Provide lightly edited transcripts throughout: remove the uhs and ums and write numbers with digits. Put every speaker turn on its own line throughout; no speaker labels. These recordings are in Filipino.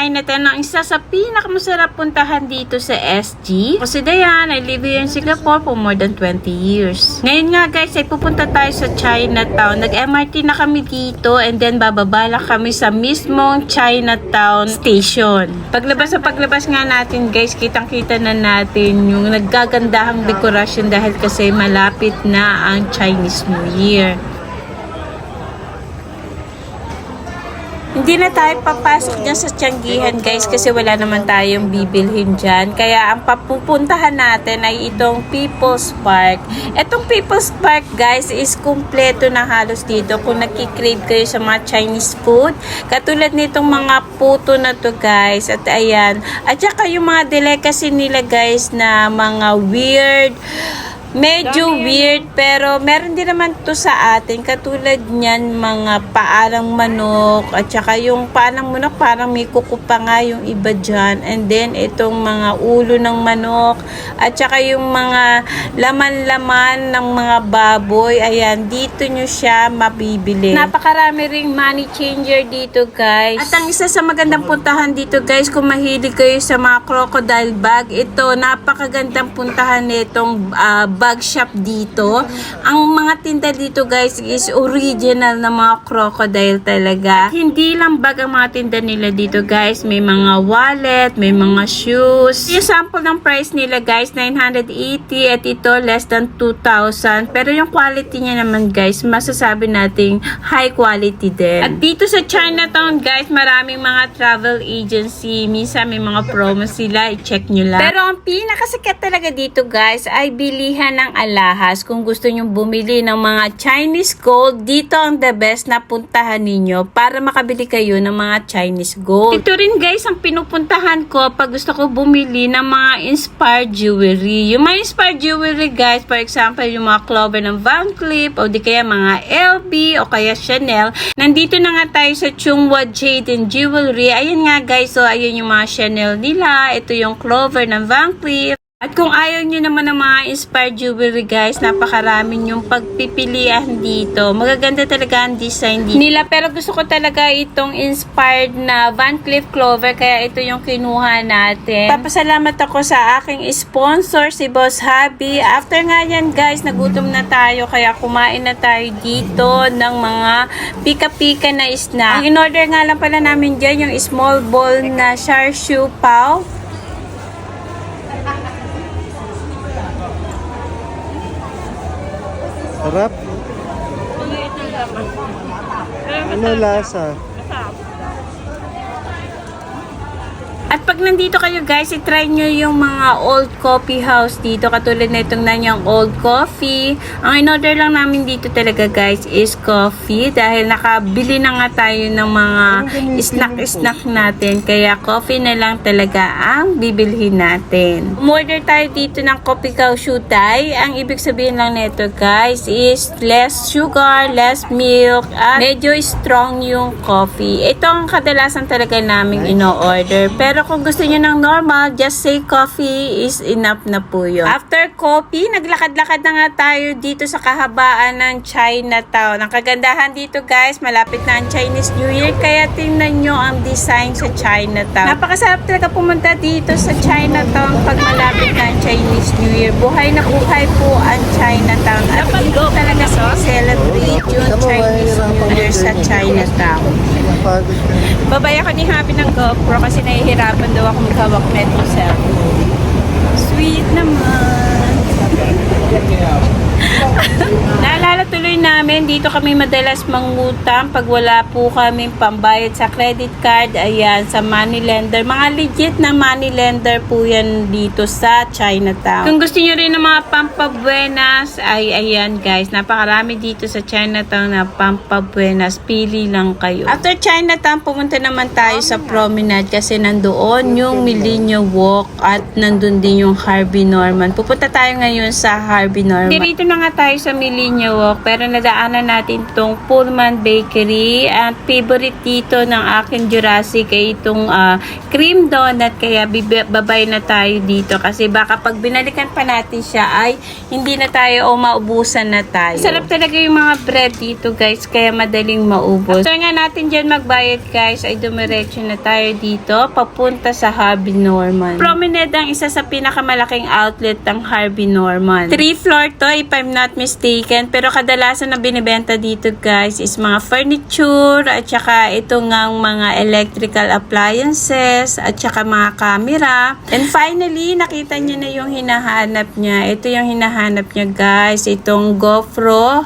Chinatown ang isa sa pinakamasarap puntahan dito sa SG. Ako si Dayan, I live here in Singapore for more than 20 years. Ngayon nga guys, ay pupunta tayo sa Chinatown. Nag-MRT na kami dito and then bababa lang kami sa mismong Chinatown station. Paglabas nga natin guys, kitang-kita na natin yung naggagandahang dekorasyon dahil kasi malapit na ang Chinese New Year. Hindi na tayo papasok dyan sa Tianggihan guys kasi wala naman tayong bibilhin dyan. Kaya ang papupuntahan natin ay itong People's Park. Itong People's Park guys is kumpleto na halos dito kung nakikrave kayo sa mga Chinese food. Katulad nitong mga puto na to guys. At ayan. At saka yung mga delicacy nila guys na mga weird. Medyo weird pero meron din naman to sa atin katulad niyan mga paalang manok at saka yung paalang manok parang may kuko pa nga yung iba dyan and then itong mga ulo ng manok at saka yung mga laman-laman ng mga baboy, ayan dito nyo siya mabibili. Napakarami ring money changer dito guys at ang isa sa magandang puntahan dito guys kung mahilig kayo sa mga crocodile bag, ito napakagandang puntahan nitong bag shop dito. Ang mga tinda dito guys is original na mga crocodile talaga. At hindi lang bag ang mga tinda nila dito guys. May mga wallet, may mga shoes. Yung sample ng price nila guys, 980 at ito less than 2,000. Pero yung quality niya naman guys, masasabi nating high quality din. At dito sa Chinatown guys, maraming mga travel agency. Minsan may mga promo sila, i-check nyo lang. Pero ang pinakasikat talaga dito guys ay bilihan ng alahas. Kung gusto nyo bumili ng mga Chinese gold, dito ang the best na puntahan ninyo para makabili kayo ng mga Chinese gold. Ito rin guys ang pinupuntahan ko pag gusto ko bumili ng mga inspired jewelry. Yung mga inspired jewelry guys, for example, yung mga clover ng Van Cleef o di kaya mga LB o kaya Chanel. Nandito na nga tayo sa Chunghwa Jade and Jewelry. Ayan nga guys, so ayun yung mga Chanel nila. Ito yung clover ng Van Cleef. At kung ayaw nyo naman ng mga inspired jewelry guys, napakarami yung pagpipilian dito. Magaganda talaga ang design dito nila. Pero gusto ko talaga itong inspired na Van Cleef Clover. Kaya ito yung kinuha natin. Papasalamat ako sa aking sponsor, si Boss Habi. After nga yan guys, nagutom na tayo. Kaya kumain na tayo dito ng mga pika-pika na snack. Ang in-order nga lang pala namin dyan yung small bowl na char siu pao.
Sarap. Ano lasa?
At pag nandito kayo guys, i-try nyo yung mga old coffee house dito. Katulad na itong Nanyang Old Coffee. Ang in-order lang namin dito talaga guys is coffee. Dahil nakabili na nga tayo ng mga snack natin. Kaya coffee na lang talaga ang bibilhin natin. Umorder tayo dito ng coffee cow shutay. Ang ibig sabihin lang nito guys is less sugar, less milk, at medyo strong yung coffee. Ito ang kadalasan talaga namin ino-order. Pero kung gusto niyo ng normal, just say coffee is enough na po yun. After coffee, naglakad-lakad na nga tayo dito sa kahabaan ng Chinatown. Ang kagandahan dito guys, malapit na ang Chinese New Year, kaya tingnan nyo ang design sa Chinatown. Napakasarap talaga pumunta dito sa Chinatown pag malapit na ang Chinese New Year. Buhay na buhay po ang Chinatown. At dito talaga celebrate yung Chinese New Year sa Chinatown. Babay ako ni Happy ng GoPro kasi nahihirapan daw ako maghawak na itong cellphone. Sweet naman. Naalala tuloy namin, dito kami madalas mangutang pag wala po kami pambayad sa credit card. Ayan, sa money lender. Mga legit na money lender po yan dito sa Chinatown. Kung gusto nyo rin ng mga pampabuenas, ay ayan guys, napakarami dito sa Chinatown na pampabuenas. Pili lang kayo. After Chinatown, pumunta naman tayo sa Promenade kasi nandoon yung Millennium Walk at nandun din yung Harvey Norman. Pupunta tayo ngayon sa Harvey Norman. Dito na nga tayo sa Millenia Walk, pero nadaanan natin tong Pullman Bakery. At favorite dito ng aking Jurassic ay itong cream donut. Kaya babay na tayo dito kasi baka pag binalikan pa natin siya ay hindi na tayo o maubusan na tayo. Sarap talaga yung mga bread dito guys, kaya madaling maubos. After nga natin dyan magbayad guys, ay dumiretso na tayo dito papunta sa Harvey Norman. Promenade ang isa sa pinakamalaking outlet ng Harvey Norman. 3 floor to if I'm not mistaken, pero kadalasan na binibenta dito guys is mga furniture at saka ito ngang mga electrical appliances at saka mga camera. And finally, nakita niyo na yung hinahanap niya. Ito yung hinahanap niya guys, itong GoPro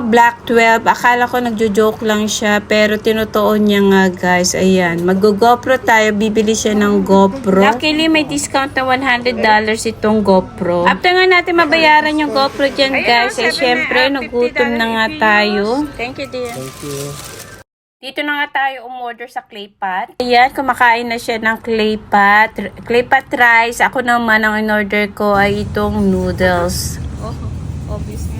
Black 12. Akala ko nagjo-joke lang siya pero tinutuon niya nga guys. Ayan, mag-GoPro tayo, bibili siya ng GoPro. Luckily may discount na $100 itong GoPro. After nga natin mabayaran yung GoPro dyan guys, eh syempre nagutom na nga tayo. Thank you dear.
Thank you.
Dito na nga tayo umorder sa clay pot. Ayan, kumakain na siya ng clay pot. Clay pot rice. Ako naman, ang in-order ko ay itong noodles. Oh, obviously.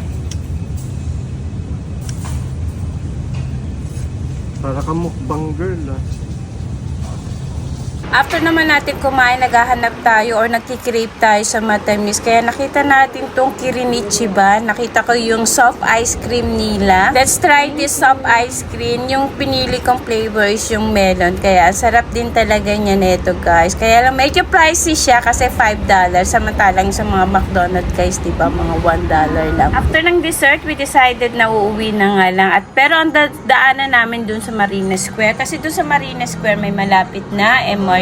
Para ka mukbang girl ah.
After naman natin kumain, naghahanap tayo or nagkikrave tayo sa matamis. Kaya nakita natin tong Kirin Ichiban. Nakita ko yung soft ice cream nila. Let's try this soft ice cream. Yung pinili kong flavor is yung melon. Kaya sarap din talaga niya nito guys. Kaya lang medyo pricey siya kasi $5. Samantalang sa mga McDonald's guys, diba mga $1 lang. After ng dessert, we decided na uuwi na nga lang. Pero ang daanan namin dun sa Marina Square. Kasi dun sa Marina Square may malapit na MRT.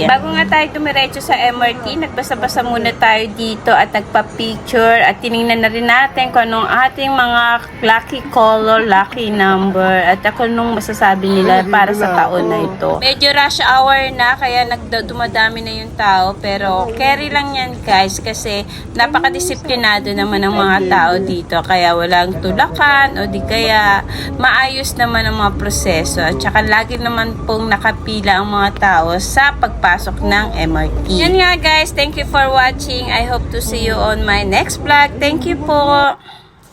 Bago nga tayo dumiretso sa MRT, nagbasa-basa muna tayo dito at nagpa-picture at tinignan na rin natin kung anong ating mga lucky color, lucky number at kung anong masasabi nila para sa taon na ito. Medyo rush hour na kaya dumadami na yung tao pero carry lang yan guys kasi napakadisiplinado naman ang mga tao dito kaya walang tulakan o di kaya maayos naman ang mga proseso at saka lagi naman pong nakapila ang mga tao sa pagpasok ng MRT. Yan nga guys, thank you for watching. I hope to see you on my next vlog. Thank you po.